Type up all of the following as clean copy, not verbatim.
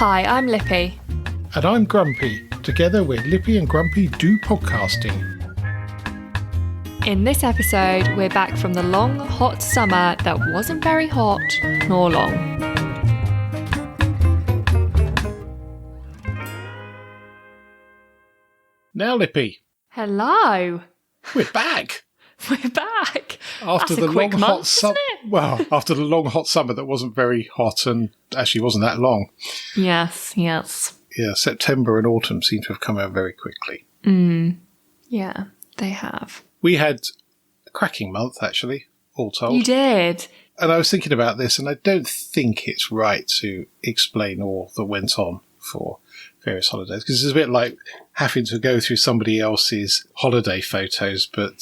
Hi, I'm Lippy. And I'm Grumpy. Together we're Lippy and Grumpy Do Podcasting. In this episode, we're back from the long, hot summer that wasn't very hot nor long. Now, Lippy. Hello. We're back. We're back. After the long hot summer. Well, after the long hot summer that wasn't very hot and actually wasn't that long. Yes. Yeah, September and autumn seem to have come out very quickly. Yeah, they have. We had a cracking month, actually, all told. You did. And I was thinking about this, and I don't think it's right to explain all that went on for various holidays, because it's a bit like having to go through somebody else's holiday photos, but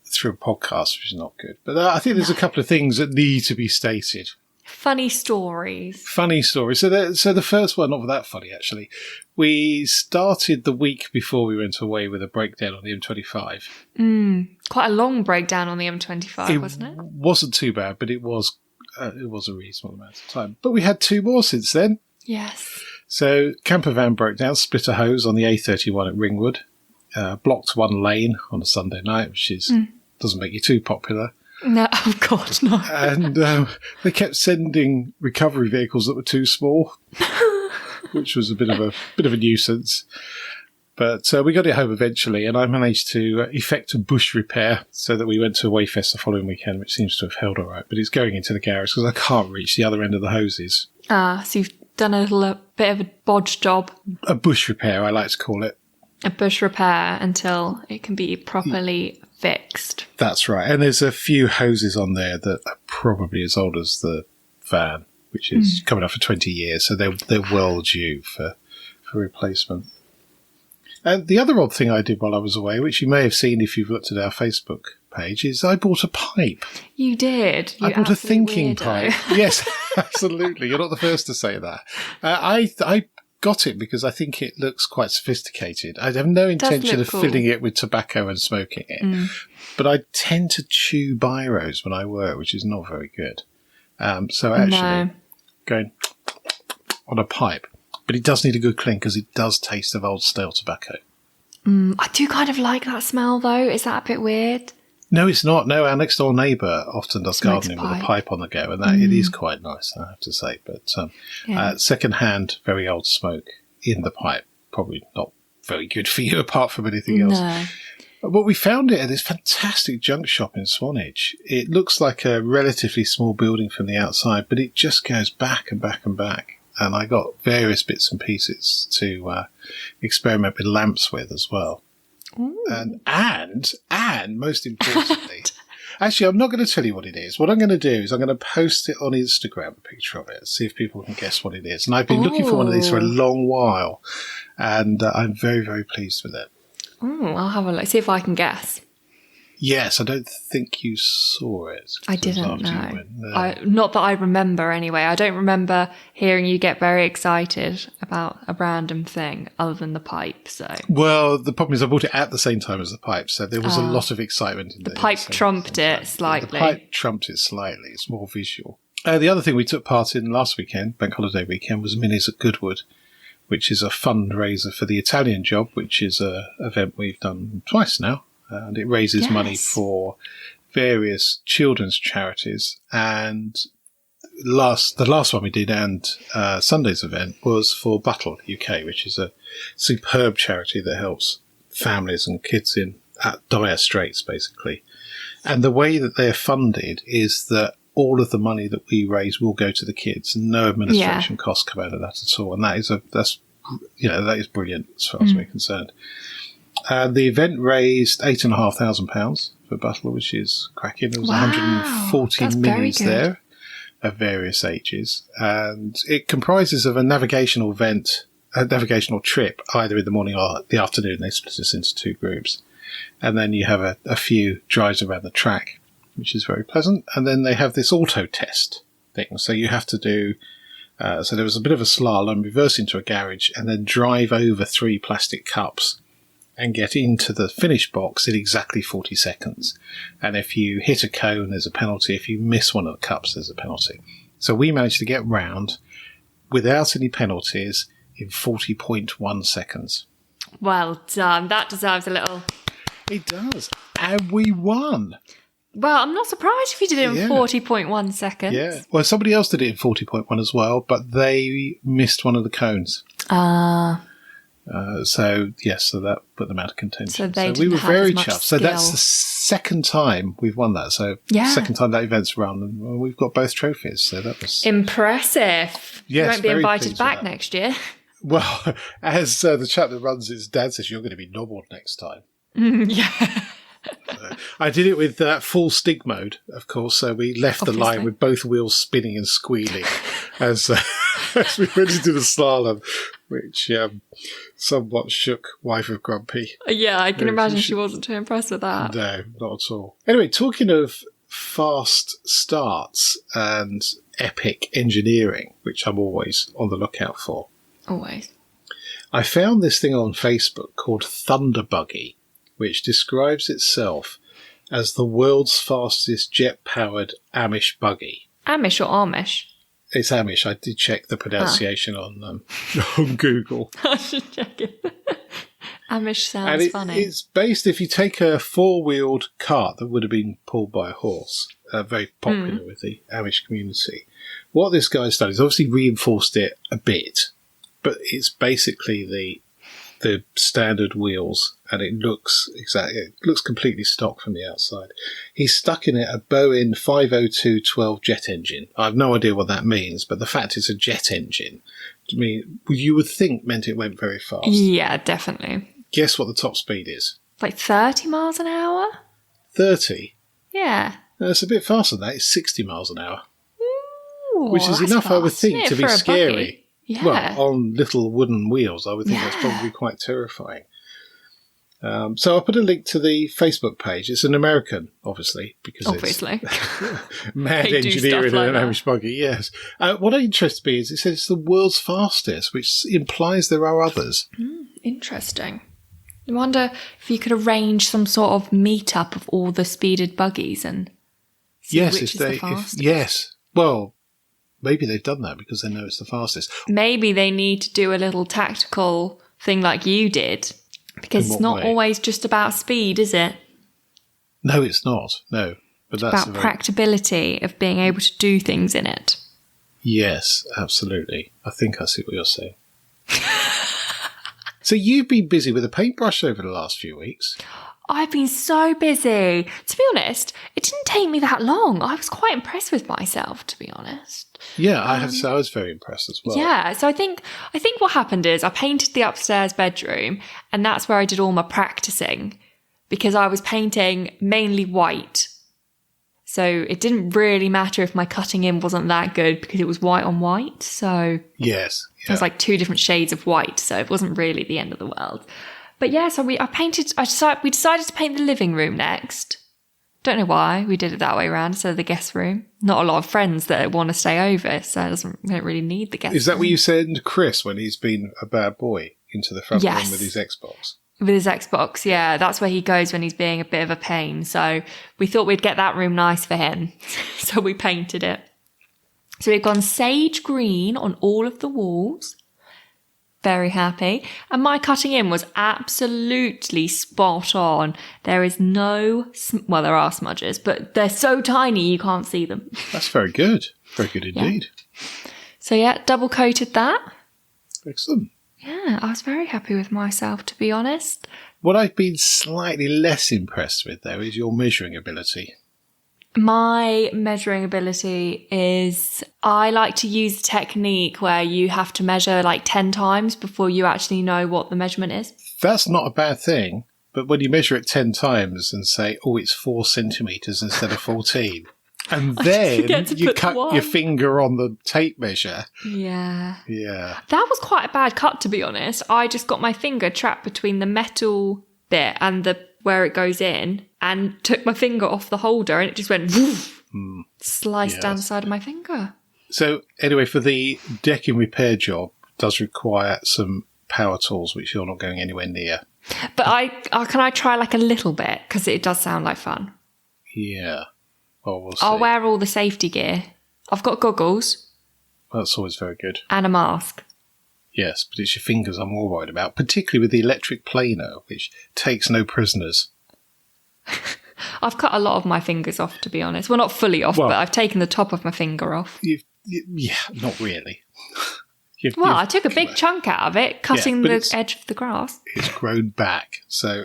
through a podcast, which is not good. But I think there's a couple of things that need to be stated. Funny stories. So the first one, not that funny, actually. We started the week before we went away with a breakdown on the M25. Quite a long breakdown on the M25, wasn't it? It wasn't too bad, but it was a reasonable amount of time. But we had two more since then. Yes. So campervan broke down, split a hose on the A31 at Ringwood, blocked one lane on a Sunday night, which doesn't make you too popular. No, oh God, no. And they kept sending recovery vehicles that were too small, which was a bit of a nuisance. But we got it home eventually, and I managed to effect a bush repair so that we went to Wayfest the following weekend, which seems to have held all right. But it's going into the garage because I can't reach the other end of the hoses. So you've done a little bit of a bodge job. A bush repair, I like to call it. A bush repair until it can be properly fixed. That's right. And there's a few hoses on there that are probably as old as the van, which is coming up for 20 years. So they're well due for replacement. And the other odd thing I did while I was away, which you may have seen if you've looked at our Facebook page, is I bought a pipe. You did. I bought a thinking pipe. Yes, absolutely. You're not the first to say that. I got it because I think it looks quite sophisticated. I have no intention of filling it with tobacco and smoking it. But I tend to chew biros when I work, which is not very good. So actually, going on a pipe. But it does need a good clean because it does taste of old stale tobacco. I do kind of like that smell, though. Is that a bit weird? No, it's not. No, our next door neighbour often does gardening with a pipe on the go, and that it is quite nice, I have to say. But second-hand, very old smoke in the pipe, probably not very good for you apart from anything else. No. But we found it at this fantastic junk shop in Swanage. It looks like a relatively small building from the outside, but it just goes back and back and back. And I got various bits and pieces to experiment with lamps with as well. And most importantly, actually, I'm not going to tell you what it is. What I'm going to do is I'm going to post it on Instagram, a picture of it, see if people can guess what it is. And I've been looking for one of these for a long while, and I'm very, very pleased with it. I'll have a look, see if I can guess. Yes, I don't think you saw it. I didn't know. Not that I remember anyway. I don't remember hearing you get very excited about a random thing other than the pipe. So, well, the problem is I bought it at the same time as the pipe, so there was a lot of excitement in the pipe trumped it slightly. The pipe trumped it slightly. It's more visual. The other thing we took part in last weekend, bank holiday weekend, was Minis at Goodwood, which is a fundraiser for the Italian Job, which is an event we've done twice now. And it raises money for various children's charities. And the last one we did, and Sunday's event, was for ButtleUK, which is a superb charity that helps families and kids in dire straits, basically. And the way that they're funded is that all of the money that we raise will go to the kids. No administration costs come out of that at all. And that is brilliant as far as we're concerned. The event raised £8,500 for Buttle, which is cracking. There was 140 minis there of various ages. And it comprises of a navigational trip, either in the morning or the afternoon. They split us into two groups. And then you have a few drives around the track, which is very pleasant. And then they have this auto test thing. So you have to do... so there was a bit of a slalom, reverse into a garage, and then drive over 3 plastic cups and get into the finish box in exactly 40 seconds. And if you hit a cone, there's a penalty. If you miss one of the cups, there's a penalty. So we managed to get round, without any penalties in 40.1 seconds. Well done. That deserves a little... It does. And we won. Well, I'm not surprised if you did it in 40.1 seconds. Yeah. Well, somebody else did it in 40.1 as well, but they missed one of the cones. So that put them out of contention. So we were very chuffed. So that's the second time we've won that. So second time that event's run, and we've got both trophies. So that was impressive. Yes, you won't be invited back next year. Well, as the chap that runs his dad says, you're going to be nobbled next time. Yeah. I did it with full stig mode, of course. So we left the line with both wheels spinning and squealing as we went into the slalom, which somewhat shook wife of Grumpy. Yeah, I can imagine she wasn't too impressed with that. No, not at all. Anyway, talking of fast starts and epic engineering, which I'm always on the lookout for. Always. I found this thing on Facebook called Thunderbuggy, which describes itself as the world's fastest jet-powered Amish buggy. Amish or Amish? It's Amish. I did check the pronunciation on Google. I should check it. Amish sounds funny. It's based, if you take a four-wheeled cart that would have been pulled by a horse, very popular with the Amish community. What this guy's done is obviously reinforced it a bit, but it's basically the standard wheels, and it looks completely stock from the outside. He's stuck in it a Boeing 502-12 jet engine. I have no idea what that means, but the fact it's a jet engine, I mean, you would think meant it went very fast. Yeah, definitely. Guess what the top speed is? Like 30 miles an hour? 30? Yeah. No, it's a bit faster than that. It's 60 miles an hour. Ooh, which is enough, fast. I would think, to be scary. Buggy. Yeah. Well, on little wooden wheels, I would think that's probably quite terrifying. So I'll put a link to the Facebook page. It's an American, obviously, because it's mad engineering and an Amish buggy, yes. What interests me is it says it's the world's fastest, which implies there are others. Interesting. I wonder if you could arrange some sort of meet-up of all the speeded buggies and see which is the fastest. Yes. Well, maybe they've done that because they know it's the fastest. Maybe they need to do a little tactical thing like you did, because it's not always just about speed, is it? No, it's not. No. But that's about practicability of being able to do things in it. Yes, absolutely. I think I see what you're saying. So you've been busy with a paintbrush over the last few weeks. I've been so busy. To be honest, it didn't take me that long. I was quite impressed with myself, to be honest. Yeah, I have to say I was very impressed as well. Yeah, so I think what happened is I painted the upstairs bedroom, and that's where I did all my practicing, because I was painting mainly white. So it didn't really matter if my cutting in wasn't that good because it was white on white. So yes, it was like two different shades of white, so it wasn't really the end of the world. But yeah, so we decided to paint the living room next. Don't know why we did it that way around instead of the guest room. Not a lot of friends that want to stay over, so we don't really need the guest room. Is that what you send Chris when he's been a bad boy into the front room with his Xbox? With his Xbox, yeah. That's where he goes when he's being a bit of a pain. So we thought we'd get that room nice for him. So we painted it. So we've gone sage green on all of the walls. Very happy. And my cutting in was absolutely spot on. There is there are smudges, but they're so tiny you can't see them. That's very good. Very good indeed. Yeah. So yeah, double coated that. Excellent. Yeah, I was very happy with myself, to be honest. What I've been slightly less impressed with, though, is your measuring ability. My measuring ability is I like to use the technique where you have to measure like 10 times before you actually know what the measurement is. That's not a bad thing, but when you measure it 10 times and say, oh, it's 4 centimetres instead of 14, and then you cut your finger on the tape measure. Yeah. Yeah. That was quite a bad cut, to be honest. I just got my finger trapped between the metal bit and where it goes in, and took my finger off the holder, and it just went woof, sliced down the side of my finger. So anyway, for the decking repair job, does require some power tools, which you're not going anywhere near. But can I try like a little bit? Because it does sound like fun. Yeah. Well, we'll see. I'll wear all the safety gear. I've got goggles. That's always very good. And a mask. Yes, but it's your fingers I'm more worried about, particularly with the electric planer, which takes no prisoners. I've cut a lot of my fingers off, to be honest. Well, not fully off, but I've taken the top of my finger off. Yeah, not really. I took a big chunk out of it, cutting the edge of the grass. It's grown back, so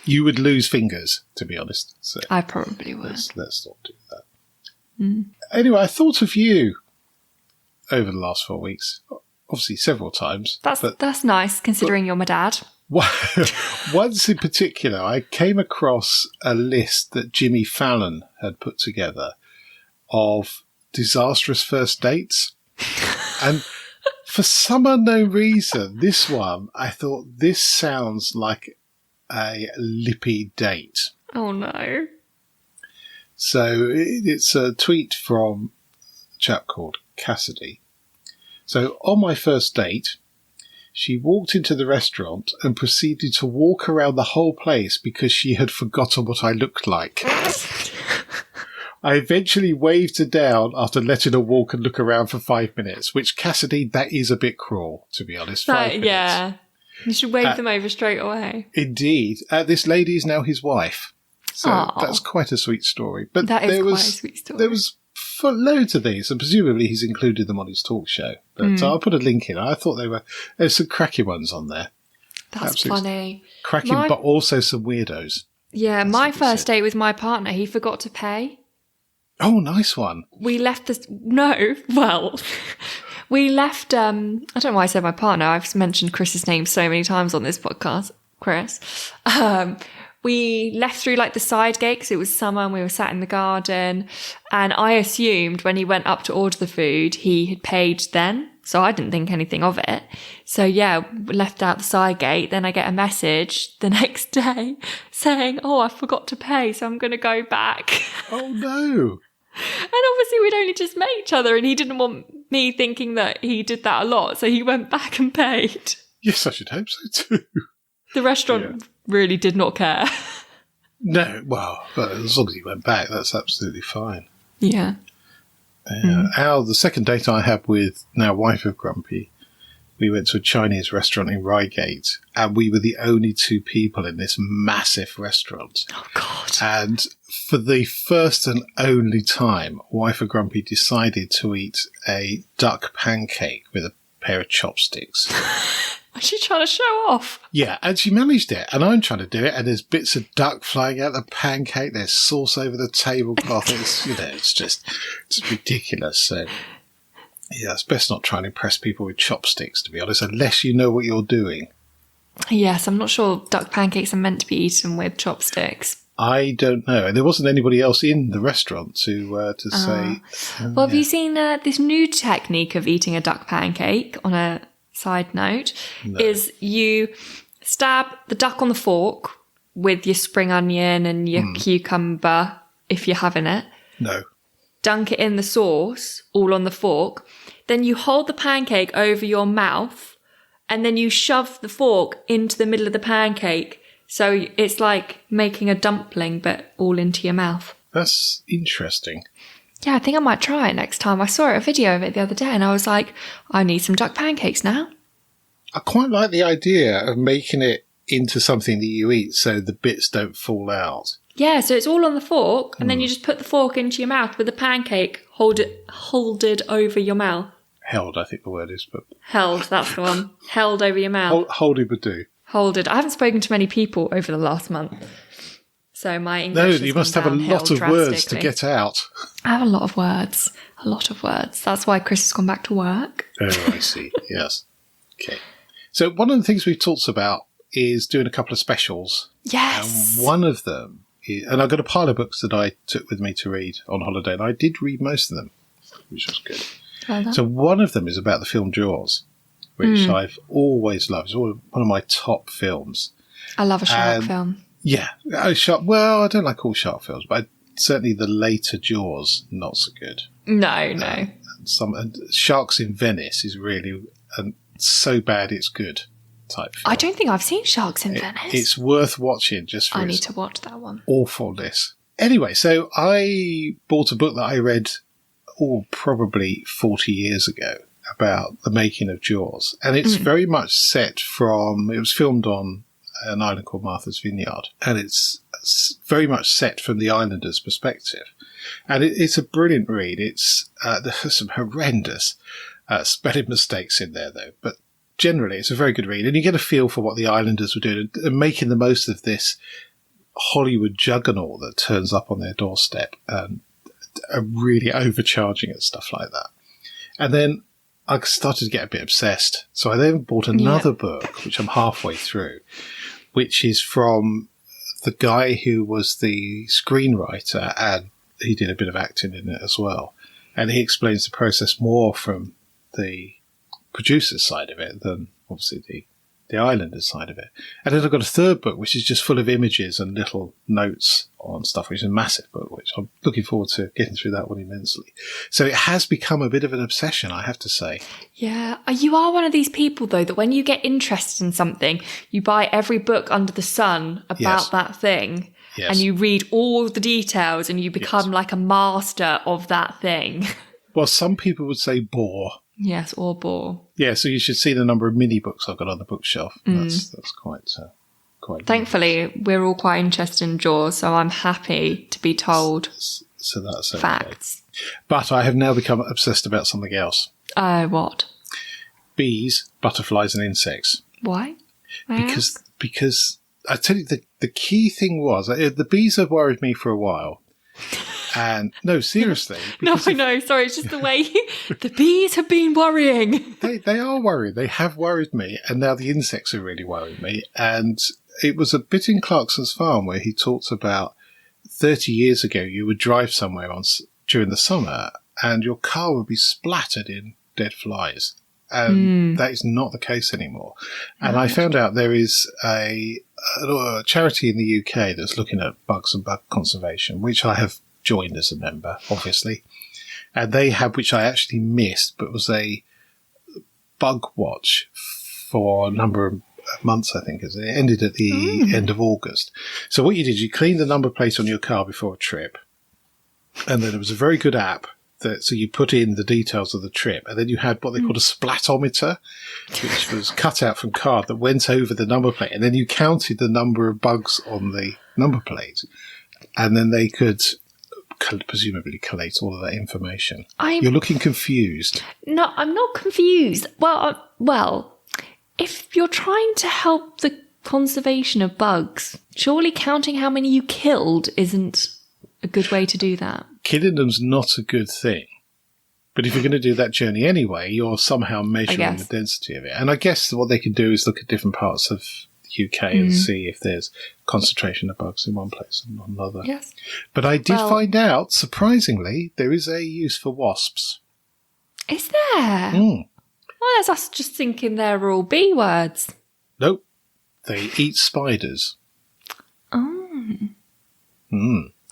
you would lose fingers, to be honest. So I probably would. Let's not do that. Anyway, I thought of you over the last 4 weeks. Obviously, several times. That's nice, considering you're my dad. Once in particular, I came across a list that Jimmy Fallon had put together of disastrous first dates. And for some unknown reason, this one, I thought, this sounds like a Lippy date. Oh, no. So it's a tweet from a chap called Cassidy. So on my first date, she walked into the restaurant and proceeded to walk around the whole place because she had forgotten what I looked like. I eventually waved her down after letting her walk and look around for 5 minutes, which, Cassidy, that is a bit cruel, to be honest. 5 minutes. Yeah. You should wave them over straight away. Indeed. This lady is now his wife. So that's quite a sweet story. But that is quite a sweet story. There was loads of these, and presumably he's included them on his talk show. But I'll put a link in. I thought there's some cracky ones on there. That's absolutely funny. Cracking, but also some weirdos. Yeah, my first date with my partner, he forgot to pay. Oh, nice one. We left we left, I don't know why I said my partner. I've mentioned Chris's name so many times on this podcast, Chris. We left through like the side gate because it was summer and we were sat in the garden. And I assumed when he went up to order the food, he had paid then. So I didn't think anything of it. So yeah, we left out the side gate. Then I get a message the next day saying, oh, I forgot to pay, so I'm going to go back. Oh, no. And obviously we'd only just met each other and he didn't want me thinking that he did that a lot. So he went back and paid. Yes, I should hope so too. The restaurant really did not care. No, well, as long as he went back, that's absolutely fine. Yeah. The second date I had with now wife of Grumpy, we went to a Chinese restaurant in Reigate, and we were the only two people in this massive restaurant. Oh, God. And for the first and only time, wife of Grumpy decided to eat a duck pancake with a pair of chopsticks. Was she trying to show off? Yeah, and she managed it, and I'm trying to do it, and there's bits of duck flying out the pancake, there's sauce over the tablecloth, it's just ridiculous. So, yeah, it's best not try and impress people with chopsticks, to be honest, unless you know what you're doing. Yes, I'm not sure duck pancakes are meant to be eaten with chopsticks. I don't know. And there wasn't anybody else in the restaurant to say... Have you seen this new technique of eating a duck pancake on a... Side note, is you stab the duck on the fork with your spring onion and your cucumber, if you're having it. No. Dunk it in the sauce, all on the fork. Then you hold the pancake over your mouth and then you shove the fork into the middle of the pancake. So it's like making a dumpling, but all into your mouth. That's interesting. Yeah, I think I might try it next time. I saw a video of it the other day and I was like, I need some duck pancakes now. I quite like the idea of making it into something that you eat so the bits don't fall out. Yeah, so it's all on the fork and then you just put the fork into your mouth with the pancake holded over your mouth. Held, I think the word is. But held, that's the one. Held over your mouth. Holded would do. Holded. I haven't spoken to many people over the last month. So my English you must have a lot of words to get out. I have a lot of words. A lot of words. That's why Chris has gone back to work. Oh, I see. Yes. Okay. So one of the things we've talked about is doing a couple of specials. Yes. And one of them is, and I've got a pile of books that I took with me to read on holiday, and I did read most of them, which was good. Well done. So one of them is about the film Jaws, which I've always loved. It's one of my top films. I love a shark film. Yeah, well, I don't like all shark films, but certainly the later Jaws, not so good. No. And Sharks in Venice is really so bad it's good type film. I don't think I've seen Sharks in Venice. It's worth watching just for I need to watch that one. Awfulness. Anyway, so I bought a book that I read probably 40 years ago about the making of Jaws. And it's very much set from, it was filmed on an island called Martha's Vineyard. And it's very much set from the islanders' perspective. And it's a brilliant read. There's some horrendous spelling mistakes in there, though. But generally, it's a very good read. And you get a feel for what the islanders were doing and making the most of this Hollywood juggernaut that turns up on their doorstep and are really overcharging at stuff like that. And then I started to get a bit obsessed. So I then bought another book, which I'm halfway through, which is from the guy who was the screenwriter, and he did a bit of acting in it as well. And he explains the process more from the producer's side of it than obviously the Islanders side of it. And then I've got a third book, which is just full of images and little notes on stuff, which is a massive book, which I'm looking forward to getting through that one immensely. So it has become a bit of an obsession, I have to say. Yeah. You are one of these people, though, that when you get interested in something, you buy every book under the sun about that thing. Yes. And you read all the details and you become like a master of that thing. Well, some people would say bore. Yes, or bore. Yeah, so you should see the number of mini books I've got on the bookshelf. That's quite Thankfully, we're all quite interested in Jaws, so I'm happy to be told so that's okay. Facts. But I have now become obsessed about something else. What? Bees, butterflies and insects. Why? Because I tell you, the key thing was, the bees have worried me for a while. And no, seriously. No, I know. Sorry, it's just the way the bees have been worrying. They are worried. They have worried me. And now the insects are really worrying me. And it was a bit in Clarkson's Farm where he talks about 30 years ago, you would drive somewhere during the summer and your car would be splattered in dead flies. And that is not the case anymore. And I found out there is a charity in the UK that's looking at bugs and bug conservation, which I have joined as a member, obviously. And they have, which I actually missed, but was a bug watch for a number of months, I think. It ended at the end of August. So what you did, you cleaned the number plate on your car before a trip. And then there was a very good app so you put in the details of the trip, and then you had what they called a splatometer, which was cut out from card that went over the number plate, and then you counted the number of bugs on the number plate, and then they could presumably collate all of that information. You're looking confused. No, I'm not confused. Well, if you're trying to help the conservation of bugs, surely counting how many you killed isn't a good way to do that. Killing them's not a good thing. But if you're going to do that journey anyway, you're somehow measuring the density of it. And I guess what they can do is look at different parts of the UK and see if there's concentration of bugs in one place and not another. Yes. But I did find out, surprisingly, there is a use for wasps. Is there? Well, that's us just thinking they're all B words. Nope. They eat spiders.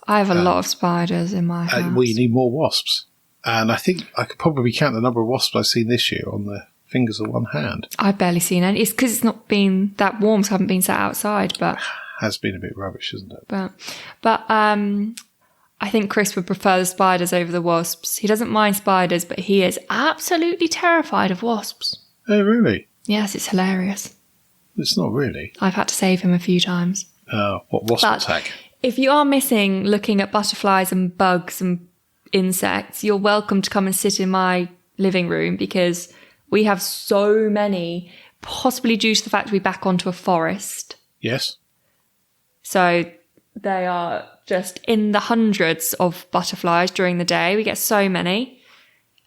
I have a lot of spiders in my house. We need more wasps. And I think I could probably count the number of wasps I've seen this year on the fingers of one hand. I've barely seen any. It's because it's not been that warm, so I haven't been sat outside. But has been a bit rubbish, hasn't it? But I think Chris would prefer the spiders over the wasps. He doesn't mind spiders, but he is absolutely terrified of wasps. Oh, really? Yes, it's hilarious. It's not really. I've had to save him a few times. What wasp attack? If you are missing looking at butterflies and bugs and insects, you're welcome to come and sit in my living room because we have so many, possibly due to the fact we back onto a forest. Yes. So they are just in the hundreds of butterflies during the day. We get so many.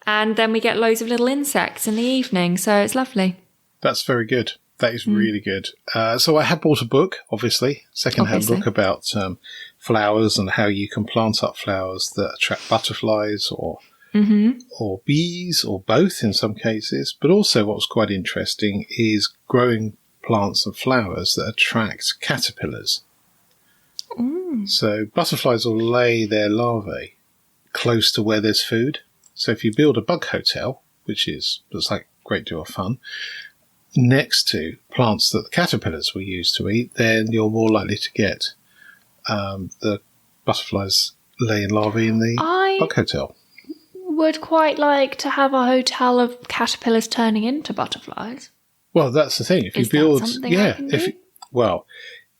And then we get loads of little insects in the evening. So it's lovely. That's very good. That is really good. So I have bought a book, obviously, second-hand book about flowers and how you can plant up flowers that attract butterflies or bees or both in some cases. But also what's quite interesting is growing plants and flowers that attract caterpillars. So butterflies will lay their larvae close to where there's food. So if you build a bug hotel, which looks like a great deal of fun, next to plants that the caterpillars will use to eat, then you're more likely to get the butterflies laying larvae in the bug hotel. would quite like to have a hotel of caterpillars turning into butterflies. Well, that's the thing. If you Is build, that something I can do?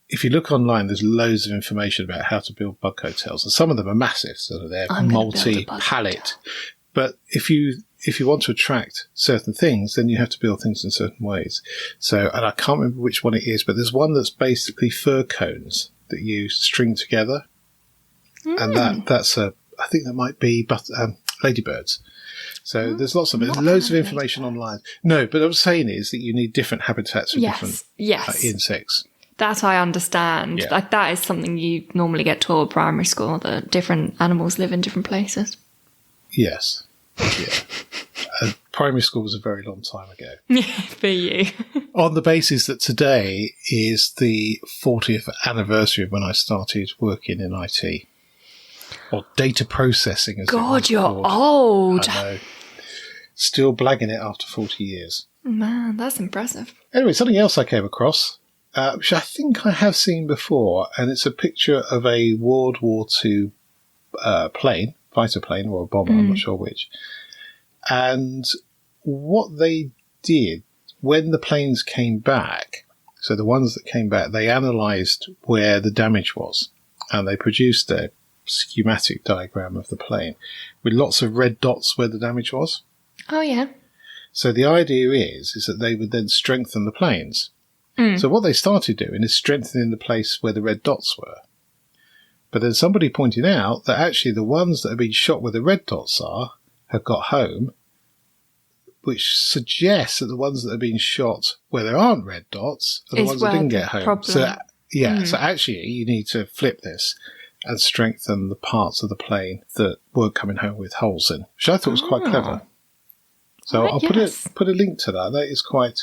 If you look online, there's loads of information about how to build bug hotels, and some of them are massive, so they're I'm gonna build a bug multi-pallet. hotel. But if you want to attract certain things, then you have to build things in certain ways. So, and I can't remember which one it is, but there's one that's basically fir cones that you string together, and that's I think that might be ladybirds. So there's lots of information online. No, but what I'm saying is that you need different habitats for different insects. That I understand. Yeah. Like that is something you normally get taught at primary school, that different animals live in different places. Yes. Yeah. Primary school was a very long time ago. Yeah, for you. On the basis that today is the 40th anniversary of when I started working in IT. Or data processing, as God, you're called. old. I know. Still blagging it after 40 years. Man, that's impressive. Anyway, something else I came across, which I think I have seen before, and it's a picture of a World War II plane, fighter plane or a bomber, I'm not sure which. And what they did when the planes came back, so the ones that came back, they analysed where the damage was, and they produced a schematic diagram of the plane with lots of red dots where the damage was. Oh, yeah. So the idea is that they would then strengthen the planes. So what they started doing is strengthening the place where the red dots were. But then somebody pointed out that actually the ones that have been shot where the red dots are have got home, which suggests that the ones that have been shot where there aren't red dots are the ones that didn't get home. Problem. So actually you need to flip this and strengthen the parts of the plane that weren't coming home with holes in, which I thought was quite clever. So I'll put a link to that. That is quite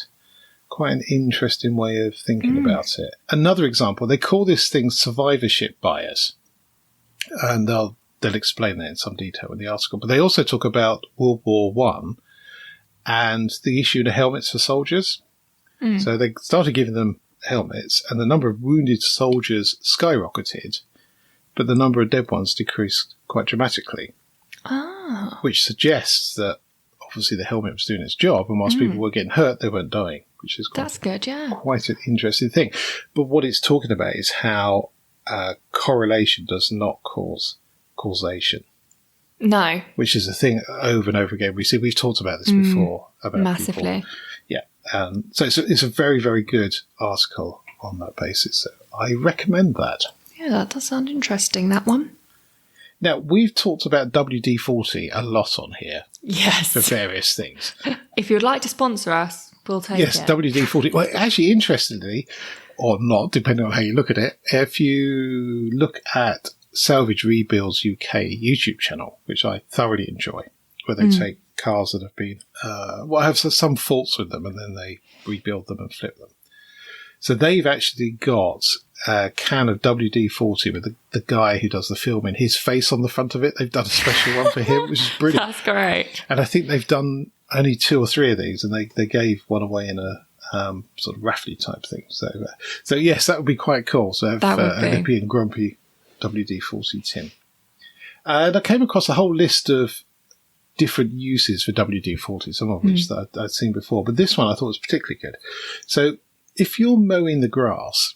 an interesting way of thinking about it. Another example, they call this thing survivorship bias, and they'll explain that in some detail in the article. But they also talk about World War One and the issue of helmets for soldiers. So they started giving them helmets, and the number of wounded soldiers skyrocketed, but the number of dead ones decreased quite dramatically, which suggests that obviously the helmet was doing its job, and whilst people were getting hurt, they weren't dying, which is That's good, yeah. quite an interesting thing. But what it's talking about is how correlation does not cause causation. No. Which is a thing over and over again. We've talked about this before. About massively. People. Yeah. So it's a very, very good article on that basis. So I recommend that. Yeah, that does sound interesting, that one. Now, we've talked about WD-40 a lot on here. Yes. For various things. If you'd like to sponsor us, we'll take it. Yes, WD-40. Well, actually, interestingly, or not, depending on how you look at it, if you look at Salvage Rebuilds UK YouTube channel, which I thoroughly enjoy, where they take cars that have been, have some faults with them, and then they rebuild them and flip them. So they've actually got a can of WD-40 with the guy who does the filming, his face on the front of it. They've done a special one for him, which is brilliant. That's great. And I think they've done only 2 or 3 of these, and they gave one away in a sort of raffle type thing. So yes, that would be quite cool. So have a Lippy and Grumpy WD-40 tin. And I came across a whole list of different uses for WD-40, some of which that I'd seen before. But this one I thought was particularly good. So if you're mowing the grass,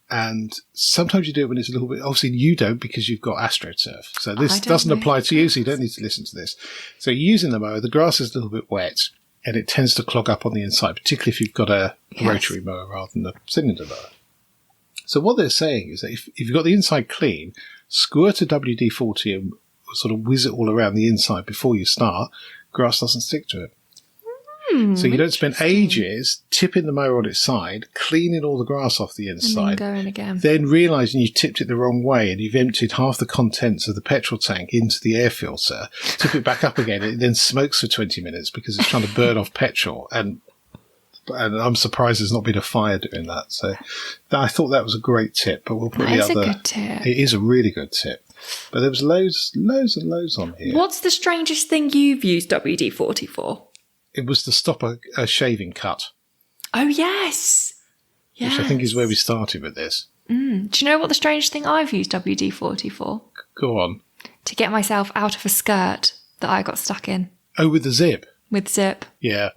and sometimes you do it when it's a little bit, obviously you don't because you've got AstroTurf. So this doesn't apply to you, so you don't need to listen to this. So you're using the mower, the grass is a little bit wet, and it tends to clog up on the inside, particularly if you've got a rotary mower rather than a cylinder mower. So what they're saying is that if you've got the inside clean, squirt a WD-40 and sort of whiz it all around the inside before you start, grass doesn't stick to it. So you don't spend ages tipping the mower on its side, cleaning all the grass off the inside, and then going again. Then realising you tipped it the wrong way and you've emptied half the contents of the petrol tank into the air filter, tip it back up again, it then smokes for 20 minutes because it's trying to burn off petrol. And I'm surprised there's not been a fire doing that. So I thought that was a great tip, but we'll put the other. That is a good tip. It is a really good tip. But there was loads and loads on here. What's the strangest thing you've used WD-40 for? It was to stop a shaving cut. Oh, yes. Which I think is where we started with this. Do you know what the strangest thing I've used WD-40 for? Go on. To get myself out of a skirt that I got stuck in Oh, with the zip. with zip. Yeah.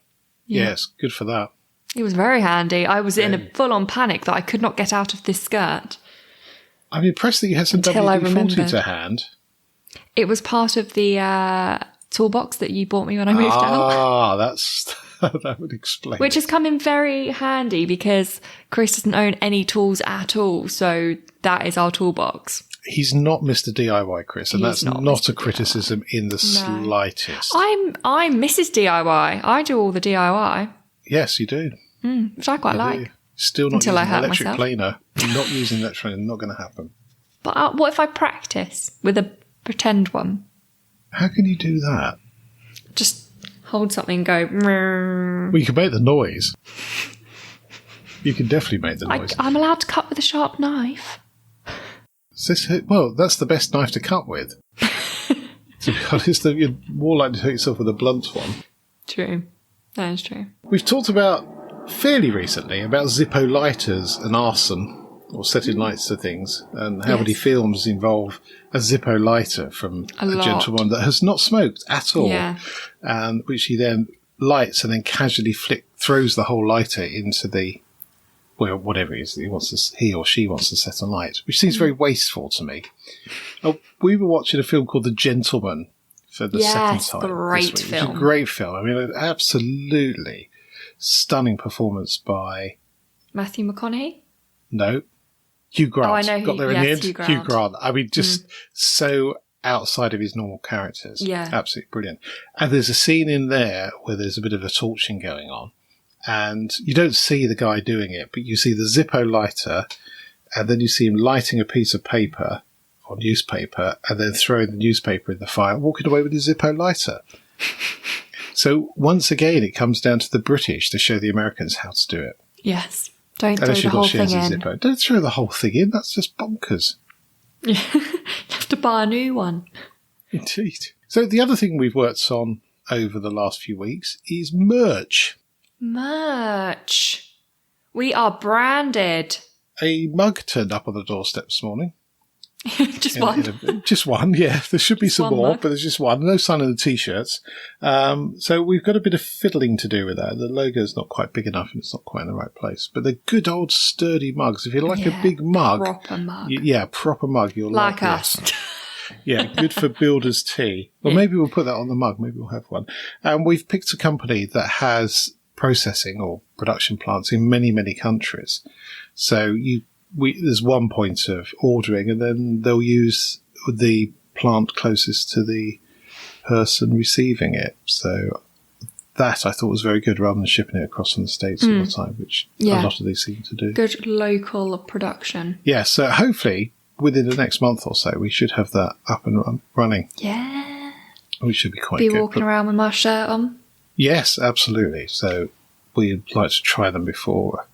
Yes, good for that. It was very handy. I was in a full-on panic that I could not get out of this skirt. I'm impressed that you had some Until I WD-40 remembered. to hand. It was part of the toolbox that you bought me when I moved out. That would explain. Which has come in very handy because Chris doesn't own any tools at all. So that is our toolbox. He's not Mr. DIY, Chris, and that's not Mr. a criticism in the slightest. I'm Mrs. DIY. I do all the DIY, Yes, you do. which I quite like. Do. Still not Until I using hurt electric myself. planer. Not using electric planer, not going to happen. But what if I practice with a pretend one? How can you do that? Just hold something and go... "Mrrr." Well, you can make the noise. You can definitely make the noise. I'm allowed to cut with a sharp knife. Well, that's the best knife to cut with. To be honest, you're more likely to hurt yourself with a blunt one. True. That is true. We've talked about, fairly recently, about Zippo lighters and arson, or setting lights to things, and how many films involve a Zippo lighter from a gentleman that has not smoked at all, and which he then lights and then casually throws the whole lighter into the... well, whatever it is he or she wants to set a light, which seems very wasteful to me. We were watching a film called The Gentleman for the second time. Great this week, film. which is a great film. I mean, an absolutely stunning performance by... Matthew McConaughey? No. Hugh Grant. Oh, I know Got there in the end. Hugh Grant. I mean, just so outside of his normal characters. Yeah. Absolutely brilliant. And there's a scene in there where there's a bit of a torching going on. And you don't see the guy doing it, but you see the Zippo lighter, and then you see him lighting a piece of paper or newspaper, and then throwing the newspaper in the fire, walking away with his Zippo lighter. So once again, it comes down to the British to show the Americans how to do it. Yes. Don't throw Unless the you've whole got shares thing of in. Zippo. Don't throw the whole thing in. That's just bonkers. You have to buy a new one. Indeed. So the other thing we've worked on over the last few weeks is merch. Merch. We are branded. A mug turned up on the doorstep this morning. Just one. Just one, yeah. There should be some one more, mug. but there's just one. No sign of the T-shirts. So we've got a bit of fiddling to do with that. The logo's not quite big enough and it's not quite in the right place. But they're good old sturdy mugs. If you like a big mug... Proper mug. Proper mug. You'll like us. this. Yeah, good for builder's tea. Well, maybe we'll put that on the mug. Maybe we'll have one. And we've picked a company that has processing or production plants in many, many countries. So there's one point of ordering, and then they'll use the plant closest to the person receiving it. So that I thought was very good, rather than shipping it across from the States all the time, which a lot of these seem to do. Good local production. Yeah, so hopefully within the next month or so, we should have that up and running. Yeah. Which should be quite good. Be walking around with my shirt on. Yes, absolutely. So we'd like to try them before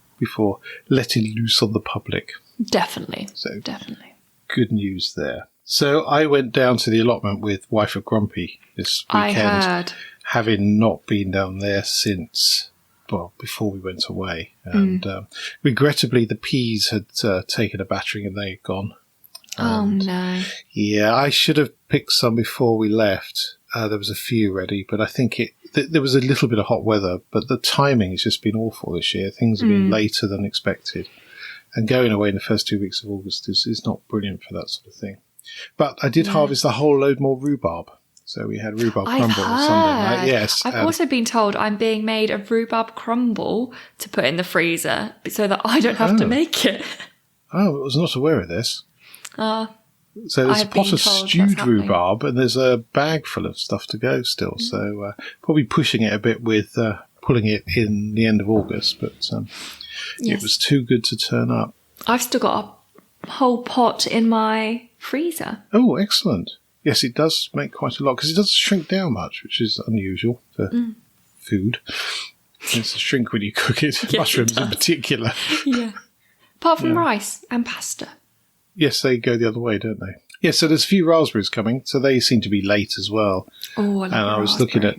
letting loose on the public. Definitely. So definitely. Good news there. So I went down to the allotment with Wife of Grumpy this weekend. I heard. Having not been down there since, before we went away. And regrettably, the peas had taken a battering and they had gone. Oh, no. Yeah, I should have picked some before we left. There was a few ready, but I think there was a little bit of hot weather, but the timing has just been awful this year. Things have been later than expected. And going away in the first 2 weeks of August is not brilliant for that sort of thing. But I did harvest a whole load more rhubarb. So we had rhubarb crumble on Sunday night. Yes. I've also been told I'm being made a rhubarb crumble to put in the freezer so that I don't have to make it. Oh, I was not aware of this. So there's a pot of stewed rhubarb and there's a bag full of stuff to go still. So probably pushing it a bit with pulling it in the end of August. But it was too good to turn up. I've still got a whole pot in my freezer. Oh, excellent. Yes, it does make quite a lot because it doesn't shrink down much, which is unusual for food. It's a shrink when you cook it, yes, mushrooms in particular. Yeah. Apart from rice and pasta. Yes, they go the other way, don't they? Yes, so there's a few raspberries coming, so they seem to be late as well. Oh, I was looking at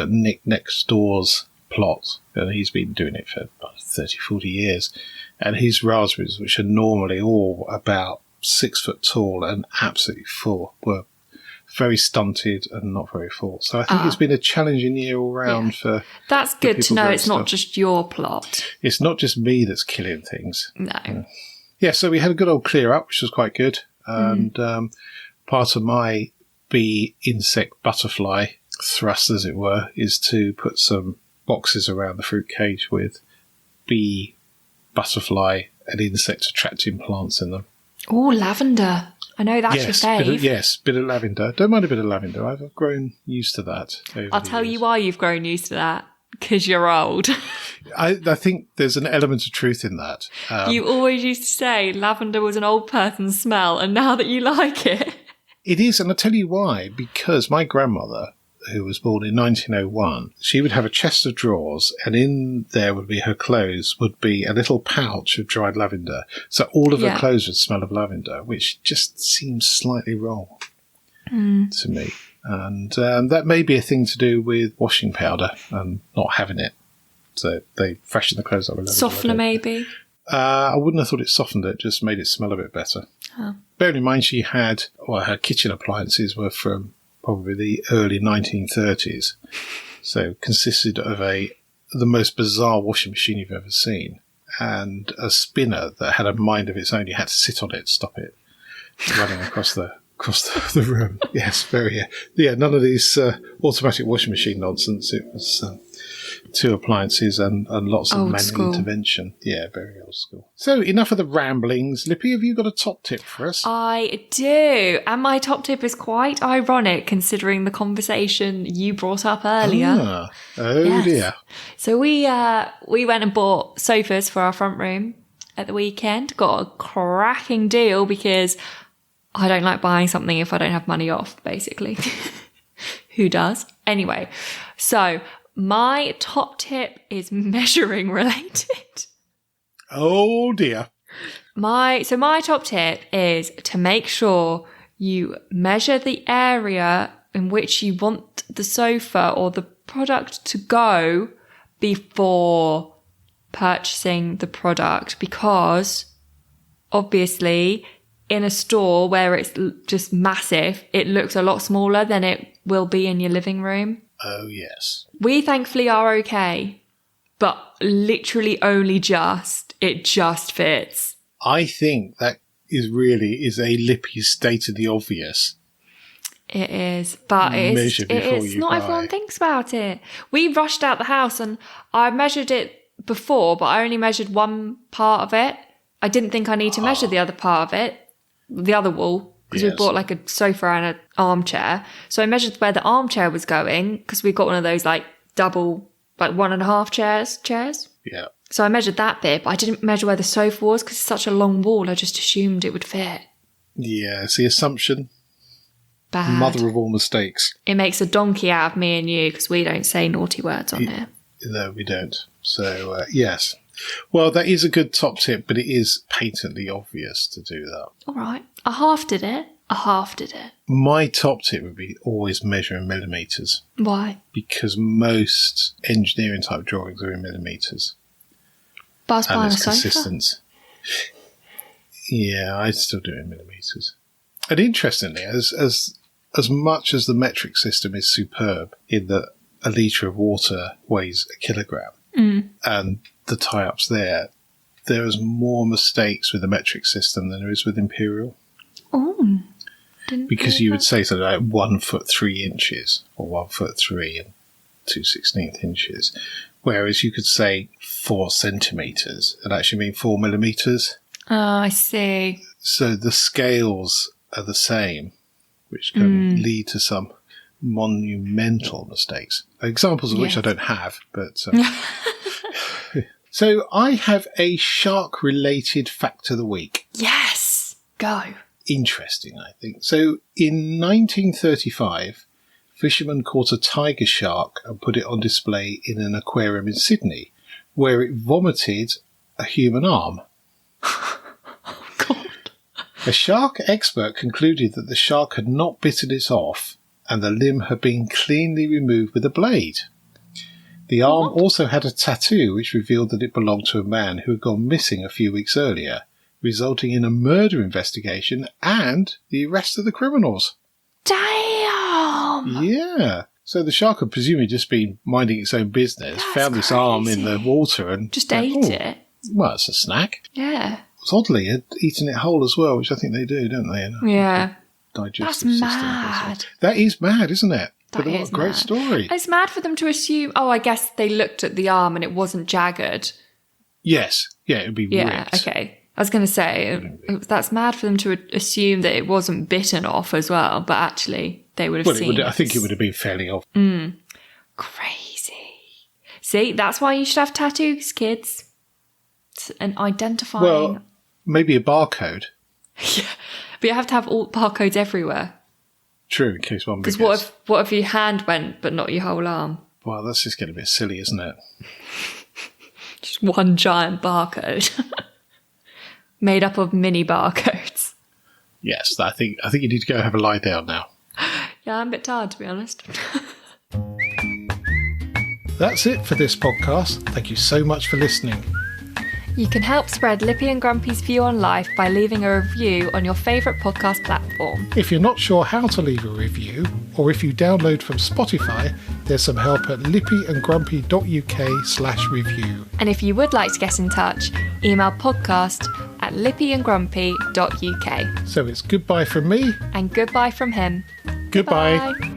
Nick next door's plot, and he's been doing it for 30, 40 years. And his raspberries, which are normally all about 6 foot tall and absolutely full, were very stunted and not very full. So I think it's been a challenging year all round for... That's good to know. It's stuff. not just your plot. It's not just me that's killing things. No. Yeah, so we had a good old clear up, which was quite good. And part of my bee, insect, butterfly thrust, as it were, is to put some boxes around the fruit cage with bee, butterfly and insect attracting plants in them. Oh, lavender. I know that's your fave. Bit of lavender. Don't mind a bit of lavender. I've grown used to that. I'll tell you why you've grown used to that. Because you're old. I think there's an element of truth in that. You always used to say lavender was an old person's smell, and now that you like it. It is, and I'll tell you why. Because my grandmother, who was born in 1901, she would have a chest of drawers, and in there would be her clothes, would be a little pouch of dried lavender. So all of her clothes would smell of lavender, which just seems slightly wrong to me. And that may be a thing to do with washing powder and not having it. So they freshen the clothes up a little bit. Softener, maybe? I wouldn't have thought it softened it, just made it smell a bit better. Oh. Bearing in mind she had, her kitchen appliances were from probably the early 1930s. So consisted of the most bizarre washing machine you've ever seen. And a spinner that had a mind of its own. You had to sit on it, stop it running across the room. Yes, very. Yeah, none of these automatic washing machine nonsense. It was two appliances and lots of manual intervention. Yeah, very old school. So enough of the ramblings. Lippy, have you got a top tip for us? I do. And my top tip is quite ironic considering the conversation you brought up earlier. Dear. So we went and bought sofas for our front room at the weekend. Got a cracking deal because I don't like buying something if I don't have money off, basically. Who does? Anyway, so my top tip is measuring related. Oh dear. My top tip is to make sure you measure the area in which you want the sofa or the product to go before purchasing the product, because obviously in a store where it's just massive, it looks a lot smaller than it will be in your living room. Oh, yes. We thankfully are okay, but literally only it just fits. I think that is a Lippy state of the obvious. It is, but it's not buy. Everyone thinks about it. We rushed out the house and I measured it before, but I only measured one part of it. I didn't think I need to measure the other part of it. The other wall, because we bought like a sofa and an armchair. So I measured where the armchair was going, because we got one of those like double, like 1.5 chairs. Yeah. So I measured that bit, but I didn't measure where the sofa was because it's such a long wall. I just assumed it would fit. Yeah, it's the assumption. Bad. Mother of all mistakes. It makes a donkey out of me and you because we don't say naughty words on here. No, we don't. So, yes. Well, that is a good top tip, but it is patently obvious to do that. All right. I half did it. My top tip would be always measure in millimetres. Why? Because most engineering type drawings are in millimetres. But I was buying a sofa. Consistent. Yeah, I still do it in millimetres. And interestingly, as much as the metric system is superb in that a litre of water weighs a kilogram, and the tie-ups there is more mistakes with the metric system than there is with imperial. Oh. Because you would say something like 1 foot 3 inches or 1 foot 3 and 2/16 inches, whereas you could say 4 centimetres and actually mean 4 millimetres. Oh, I see. So the scales are the same, which can lead to some monumental mistakes. Examples of which I don't have, but... So I have a shark-related fact of the week. Yes! Go. Interesting, I think. So in 1935, fishermen caught a tiger shark and put it on display in an aquarium in Sydney, where it vomited a human arm. A shark expert concluded that the shark had not bitten it off and the limb had been cleanly removed with a blade. The arm also had a tattoo which revealed that it belonged to a man who had gone missing a few weeks earlier, resulting in a murder investigation and the arrest of the criminals. Damn! arm. Yeah. So the shark had presumably just been minding its own business, found this arm in the water and... Just ate it. Well, it's a snack. Yeah. It's oddly had eaten it whole as well, which I think they do, don't they? Yeah. Digestive That's system. mad. That is mad, isn't it? That But what is a great mad. story. It's mad for them to assume... Oh, I guess they looked at the arm and it wasn't jagged. Yes. Yeah, it would be Yeah, ripped. okay. I was going to say, that's mad for them to assume that it wasn't bitten off as well, but actually they would have seen I think it would have been fairly off. Crazy. See, that's why you should have tattoos, kids. It's an identifying... Well, maybe a barcode. But you have to have all barcodes everywhere. True, in case one... Because what if your hand went, but not your whole arm? Well, that's just getting a bit silly, isn't it? Just one giant barcode. Made up of mini barcodes. Yes, I think you need to go have a lie down now. Yeah, I'm a bit tired, to be honest. That's it for this podcast. Thank you so much for listening. You can help spread Lippy and Grumpy's view on life by leaving a review on your favourite podcast platform. If you're not sure how to leave a review, or if you download from Spotify, there's some help at lippyandgrumpy.uk/review. And if you would like to get in touch, email podcast@lippyandgrumpy.uk. So it's goodbye from me. And goodbye from him. Goodbye. Bye.